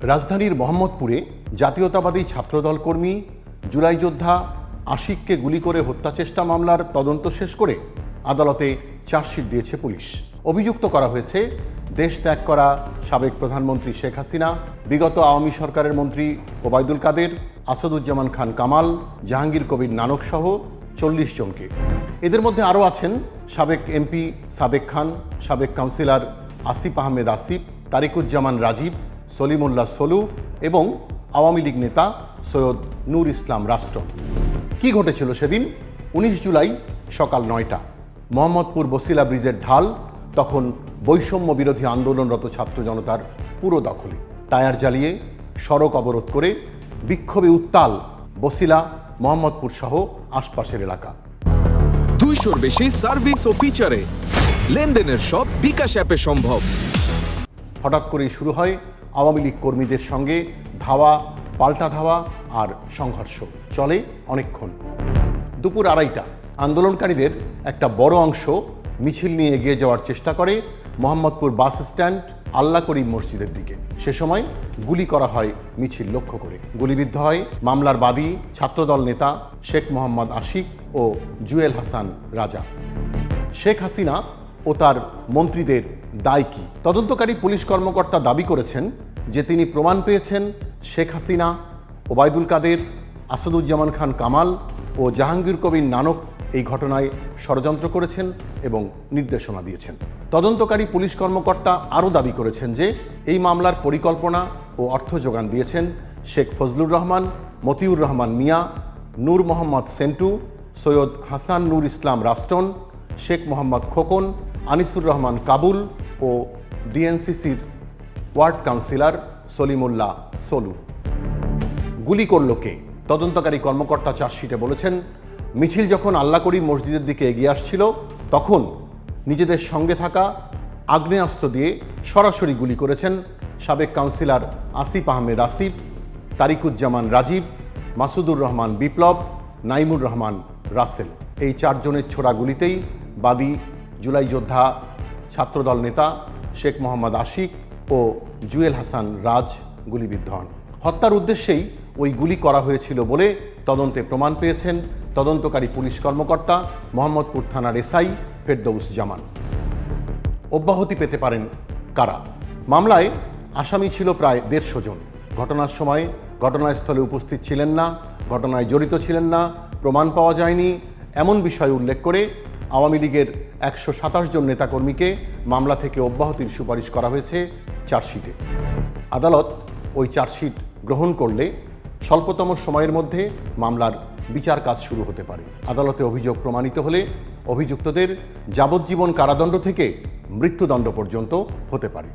রাজধানীর মোহাম্মদপুরে জাতীয়তাবাদী ছাত্রদল কর্মী জুলাই যোদ্ধা আশিককে গুলি করে হত্যাচেষ্টা মামলার তদন্ত শেষ করে আদালতে চার্জশিট দিয়েছে পুলিশ। অভিযুক্ত করা হয়েছে দেশ ত্যাগ করা সাবেক প্রধানমন্ত্রী শেখ হাসিনা, বিগত আওয়ামী সরকারের মন্ত্রী ওবায়দুল কাদের, আসাদুজ্জামান খান কামাল, জাহাঙ্গীর কবির নানক সহ 40 জনকে। এদের মধ্যে আরও আছেন সাবেক এমপি সাদেক খান, সাবেক কাউন্সিলর আসিফ আহমেদ আসিফ, তারিকুজ্জামান রাজীব, সলিমুল্লাহ সলু এবং আওয়ামী লীগ নেতা সৈয়দ নূর ইসলাম রাষ্ট্রন। কি ঘটেছিল সেদিন? 19 জুলাই সকাল 9টা, মোহাম্মদপুর বসিলা ব্রিজের ঢাল তখন বৈষম্য বিরোধী আন্দোলনরত ছাত্র জনতার পুরো দখলে। টায়ার জ্বালিয়ে সড়ক অবরোধ করে বিক্ষোভে উত্তাল বসিলা, মোহাম্মদপুর সহ আশপাশের এলাকা। 200-র বেশি সার্ভিস ও ফিচারে লেনদেনের সব বিকাশ অ্যাপে সম্ভব। হঠাৎ করেই শুরু হয় আওয়ামী লীগ কর্মীদের সঙ্গে ধাওয়া, পাল্টা ধাওয়া আর সংঘর্ষ চলে অনেকক্ষণ। দুপুর 2:30 আন্দোলনকারীদের একটা বড় অংশ মিছিল নিয়ে এগিয়ে যাওয়ার চেষ্টা করে মোহাম্মদপুর বাস স্ট্যান্ড আল্লাহ করিম মসজিদের দিকে। সে সময় গুলি করা হয় মিছিল লক্ষ্য করে। গুলিবিদ্ধ হয় মামলার বাদী ছাত্রদল নেতা শেখ মোহাম্মদ আশিক ও জুয়েল হাসান রাজা। শেখ হাসিনা ও তার মন্ত্রীদের দায় কি? তদন্তকারী পুলিশ কর্মকর্তা দাবি করেছেন যে তিনি প্রমাণ পেয়েছেন শেখ হাসিনা, ওবায়দুল কাদের, আসাদুজ্জামান খান কামাল ও জাহাঙ্গীর কবির নানক এই ঘটনায় ষড়যন্ত্র করেছেন এবং নির্দেশনা দিয়েছেন। তদন্তকারী পুলিশ কর্মকর্তা আরও দাবি করেছেন যে এই মামলার পরিকল্পনা ও অর্থ যোগান দিয়েছেন শেখ ফজলুর রহমান, মতিউর রহমান মিয়া, নূর মোহাম্মদ সেন্টু, সৈয়দ হাসান নূর ইসলাম রাষ্ট্রন, শেখ মোহাম্মদ খোকন, আনিসুর রহমান কাবুল ও ডিএনসিসির ওয়ার্ড কাউন্সিলর সলিমুল্লাহ সলু। গুলি করল কে? তদন্তকারী কর্মকর্তা চার্জশিটে বলেছেন, মিছিল যখন আল্লাহ করিম মসজিদের দিকে এগিয়ে আসছিল তখন নিজেদের সঙ্গে থাকা আগ্নেয়াস্ত্র দিয়ে সরাসরি গুলি করেছেন সাবেক কাউন্সিলর আসিফ আহমেদ আসিফ, তারিকুজ্জামান রাজীব, মাসুদুর রহমান বিপ্লব, নাইমুর রহমান রাসেল। এই 4 জনের ছোড়া গুলিতেই বাদী জুলাই যোদ্ধা ছাত্রদল নেতা শেখ মোহাম্মদ আশিক ও জুয়েল হাসান রাজ গুলিবিদ্ধ হন। হত্যার উদ্দেশ্যেই ওই গুলি করা হয়েছিল বলে তদন্তে প্রমাণ পেয়েছেন তদন্তকারী পুলিশ কর্মকর্তা মোহাম্মদপুর থানার এসআই ফেরদৌস জামান। অব্যাহতি পেতে পারেন কারা? মামলায় আসামি ছিল প্রায় 150 জন। ঘটনার সময় ঘটনাস্থলে উপস্থিত ছিলেন না, ঘটনায় জড়িত ছিলেন না, প্রমাণ পাওয়া যায়নি এমন বিষয় উল্লেখ করে আওয়ামী লীগের 127 জন নেতাকর্মীকে মামলা থেকে অব্যাহতির সুপারিশ করা হয়েছে চার্জশিটে। আদালত ওই চার্জশিট গ্রহণ করলে স্বল্পতম সময়ের মধ্যে মামলার বিচার কাজ শুরু হতে পারে। আদালতে অভিযোগ প্রমাণিত হলে অভিযুক্তদের যাবজ্জীবন কারাদণ্ড থেকে মৃত্যুদণ্ড পর্যন্ত হতে পারে।